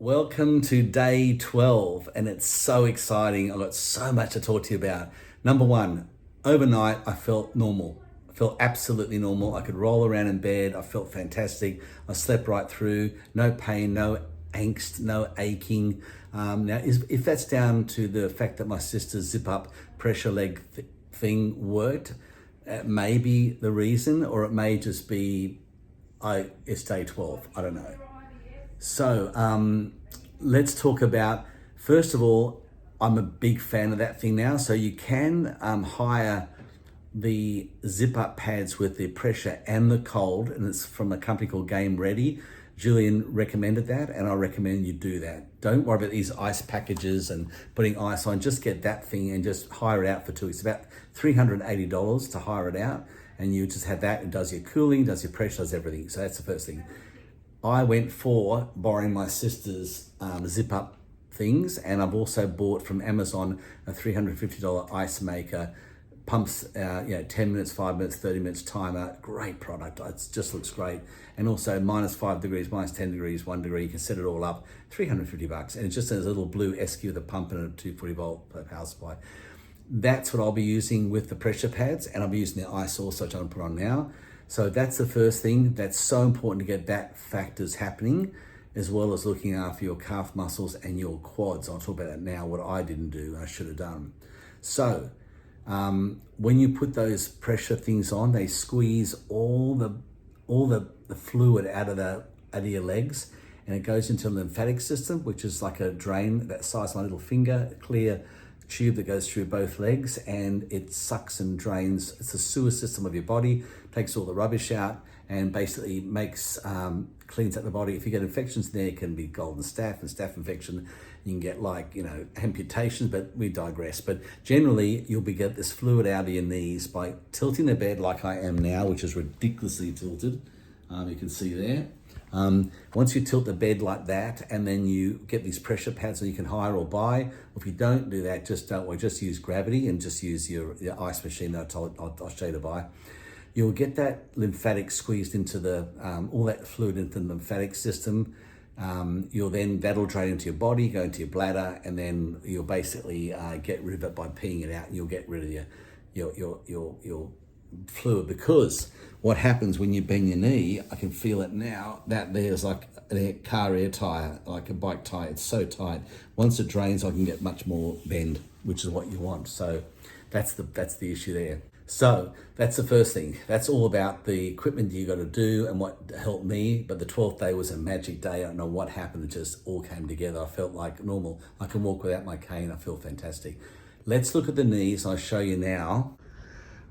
Welcome to day 12, and it's so exciting. I've got so much to talk to you about. Number one, overnight I felt normal. I felt absolutely normal. I could roll around in bed. I felt fantastic. I slept right through. No pain, no angst, no aching. If that's down to the fact that my sister's zip up pressure leg thing worked, it may be the reason, or it may just be it's day 12. I don't know. So let's talk about, first of all, I'm a big fan of that thing now. So you can hire the zip up pads with the pressure and the cold, and it's from a company called Game Ready. Julian recommended that, and I recommend you do that. Don't worry about these ice packages and putting ice on. Just get that thing and just hire it out for 2 weeks. It's about $380 to hire it out, and you just have that. It does your cooling, does your pressure, does everything. So that's the first thing. I went for borrowing my sister's zip up things, and I've also bought from Amazon a $350 ice maker. Pumps 10 minutes, 5 minutes, 30 minutes timer. Great product. It just looks great. And also -5 degrees, -10 degrees, 1 degree. You can set it all up. $350, and it just has a little blue SQ with a pump and a 240 volt power supply. That's what I'll be using with the pressure pads, and I'll be using the ice also, which I'm gonna put on now. So that's the first thing. That's so important to get that factors happening, as well as looking after your calf muscles and your quads. I'll talk about that now, what I didn't do, I should have done. So when you put those pressure things on, they squeeze all the fluid out of your legs, and it goes into the lymphatic system, which is like a drain that size of my little finger, a clear tube that goes through both legs, and it sucks and drains. It's the sewer system of your body, takes all the rubbish out, and basically cleans out the body. If you get infections there, it can be golden staph and staph infection. You can get amputations, but we digress. But generally, you'll get this fluid out of your knees by tilting the bed like I am now, which is ridiculously tilted. You can see there. Once you tilt the bed like that, and then you get these pressure pads that you can hire or buy. If you don't do that, just don't worry, just use gravity and just use your ice machine that I'll show you to buy. You'll get that lymphatic squeezed into all that fluid into the lymphatic system. That'll drain into your body, go into your bladder, and then you'll basically get rid of it by peeing it out, and you'll get rid of your fluid. Because what happens when you bend your knee, I can feel it now, that there's like a car air tire, like a bike tire. It's so tight. Once it drains, I can get much more bend, which is what you want. So that's the issue there. So that's the first thing. That's all about the equipment you got to do and what helped me. But the 12th day was a magic day. I don't know what happened. It just all came together. I felt like normal. I can walk without my cane. I feel fantastic. Let's look at the knees. I'll show you now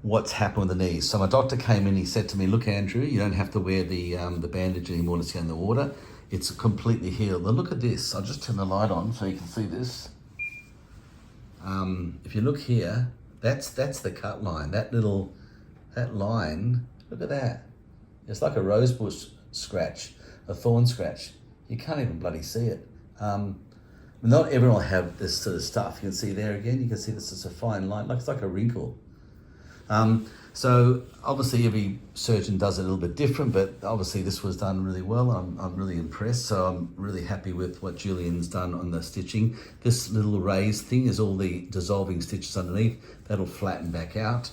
what's happened with the knees. So my doctor came in, he said to me, look, Andrew, you don't have to wear the bandage anymore to get in the water. It's completely healed. Now look at this. I'll just turn the light on so you can see this. If you look here, that's the cut line. That line, look at that. It's like a rosebush scratch, a thorn scratch. You can't even bloody see it. Not everyone will have this sort of stuff. You can see there again, you can see this is a fine line, it's like a wrinkle. So obviously every surgeon does it a little bit different, but obviously this was done really well. I'm really impressed. So I'm really happy with what Julian's done on the stitching. This little raised thing is all the dissolving stitches underneath. That'll flatten back out.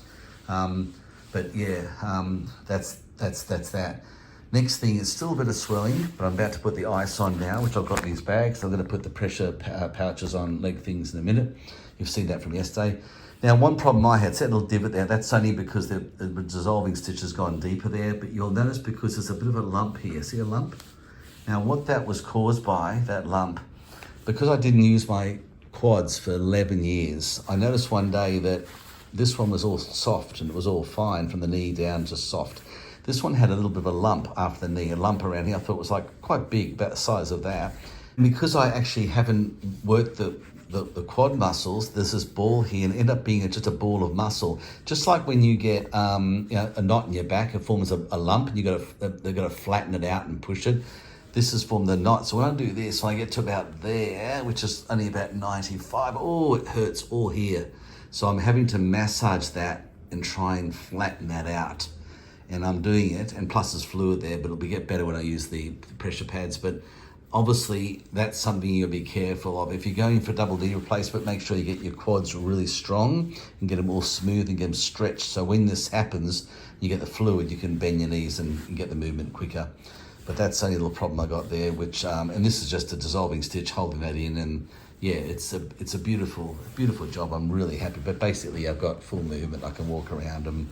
That's that. Next thing is still a bit of swelling, but I'm about to put the ice on now, which I've got in these bags. I'm going to put the pressure pouches on leg things in a minute. You've seen that from yesterday. Now, one problem I had, see that little divot there, that's only because the dissolving stitch has gone deeper there, but you'll notice because there's a bit of a lump here. See a lump? Now, what that was caused by, that lump, because I didn't use my quads for 11 years, I noticed one day that this one was all soft and it was all fine from the knee down, just soft. This one had a little bit of a lump after the knee, a lump around here. I thought it was like quite big, about the size of that. And because I actually haven't worked the quad muscles, there's this ball here, and end up being just a ball of muscle. Just like when you get a knot in your back, it forms a lump, and they've got to flatten it out and push it. This is from the knot. So when I do this, when I get to about there, which is only about 95, oh, it hurts all here. So I'm having to massage that and try and flatten that out. And I'm doing it, and plus there's fluid there, but it'll get better when I use the pressure pads. But Obviously, that's something you'll be careful of. If you're going for double D replacement, make sure you get your quads really strong and get them all smooth and get them stretched. So when this happens, you get the fluid, you can bend your knees and get the movement quicker. But that's the only little problem I got there, which, and this is just a dissolving stitch holding that in. And yeah, it's a beautiful, beautiful job. I'm really happy. But basically, I've got full movement. I can walk around them.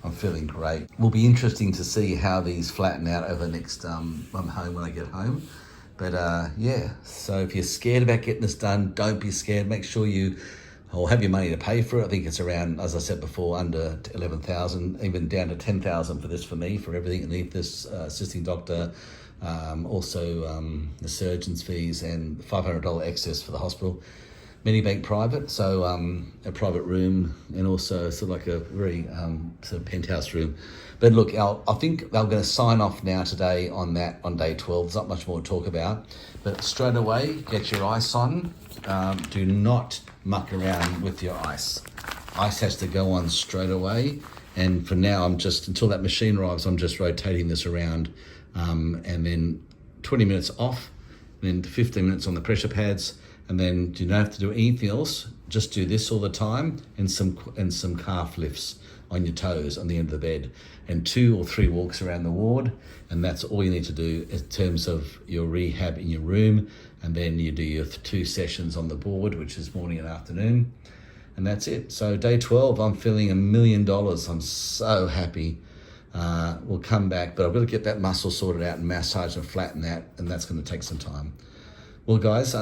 I'm feeling great. Will be interesting to see how these flatten out over the next, I'm home when I get home. But yeah, so if you're scared about getting this done, don't be scared. Make sure you have your money to pay for it. I think it's around, as I said before, under 11,000, even down to 10,000 for this for me, for everything anaesthetist, assisting doctor, also the surgeon's fees and $500 excess for the hospital. Medibank private, so a private room and also sort of like a very sort of penthouse room. But look, I think they're going to sign off now today on that on day 12. There's not much more to talk about. But straight away, get your ice on. Do not muck around with your ice. Ice has to go on straight away. And for now, until that machine arrives, I'm just rotating this around. And then 20 minutes off, and then 15 minutes on the pressure pads. And then you don't have to do anything else. Just do this all the time and some calf lifts on your toes on the end of the bed and 2 or 3 walks around the ward. And that's all you need to do in terms of your rehab in your room. And then you do your 2 sessions on the board, which is morning and afternoon. And that's it. So day 12, I'm feeling $1 million. I'm so happy. We'll come back, but I've got to get that muscle sorted out and massage and flatten that. And that's going to take some time. Well, guys,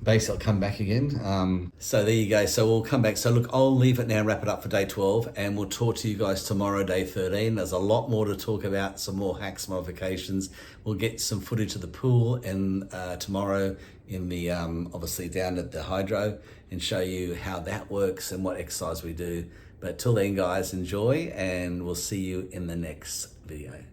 basically, I'll come back again. So there you go. So we'll come back. So look, I'll leave it now, wrap it up for day 12, and we'll talk to you guys tomorrow, day 13. There's a lot more to talk about, some more hacks, modifications. We'll get some footage of the pool and tomorrow in the, obviously down at the hydro, and show you how that works and what exercise we do. But till then, guys, enjoy, and we'll see you in the next video.